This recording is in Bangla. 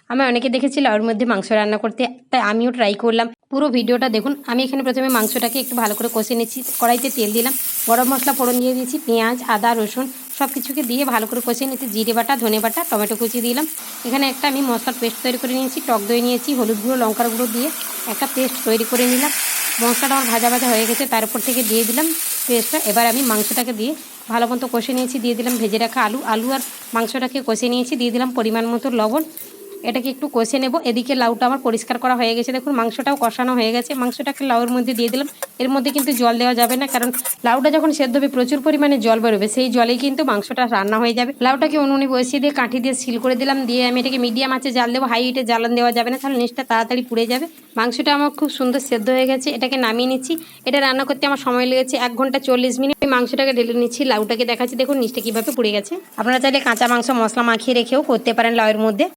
আমি অনেকে দেখেছি লাউর মধ্যে মাংস রান্না করতে, তাই আমিও ট্রাই করলাম। পুরো ভিডিওটা দেখুন। আমি এখানে প্রথমে মাংসটাকে একটু ভালো করে কষে নিচ্ছি। কড়াইতে তেল দিলাম, গরম মশলা ফোড়ন দিয়ে দিয়েছি, পেঁয়াজ আদা রসুন সব কিছুকে দিয়ে ভালো করে কষে নিচ্ছি। জিরে বাটা ধনে বাটা টমেটো কুচি দিলাম। এখানে একটা আমি মশলার পেস্ট তৈরি করে নিয়েছি, টক দই নিয়েছি, হলুদ গুঁড়ো লঙ্কার গুঁড়ো দিয়ে একটা পেস্ট তৈরি করে নিলাম। মশলাটা আমার ভাজা ভাজা হয়ে গেছে, তার উপর থেকে দিয়ে দিলাম পেস্টটা। এবার আমি মাংসটাকে দিয়ে ভালো মতো কষে নিয়েছি, দিয়ে দিলাম ভেজে রাখা আলু আর মাংসটাকে কষে নিয়েছি, দিয়ে দিলাম পরিমাণ মতো লবণ। এটাকে একটু কষে নেব। এদিকে লাউটা আমার পরিষ্কার করা হয়ে গেছে, দেখুন মাংসটাও কষানো হয়ে গেছে। মাংসটাকে লাউয়ের মধ্যে দিয়ে দিলাম। এর মধ্যে কিন্তু জল দেওয়া যাবে না, কারণ লাউটা যখন সেদ্ধ হবে প্রচুর পরিমাণে জল বেরোবে, সেই জলেই কিন্তু মাংসটা রান্না হয়ে যাবে। লাউটাকে উনুনে বসিয়ে দিয়ে কাঠি দিয়ে সিল করে দিলাম, দিয়ে আমি এটাকে মিডিয়াম আঁচে জাল দেবো, হাই হিটে জ্বালান দেওয়া যাবে না, তাহলে নিচটা তাড়াতাড়ি পুড়ে যাবে। মাংসটা আমার খুব সুন্দর সেদ্ধ হয়ে গেছে, এটাকে নামিয়ে নিচ্ছি। এটা রান্না করতে আমার সময় লেগেছে 1 ঘন্টা 40 মিনিট। মাংসটাকে ঢেলে নিচ্ছি, লাউটাকে দেখাচ্ছি, দেখুন নিচটা কীভাবে পুড়ে গেছে। আপনারা চাইলে কাঁচা মাংস মশলা মাখিয়ে রেখেও করতে পারেন লাউয়ের মধ্যে।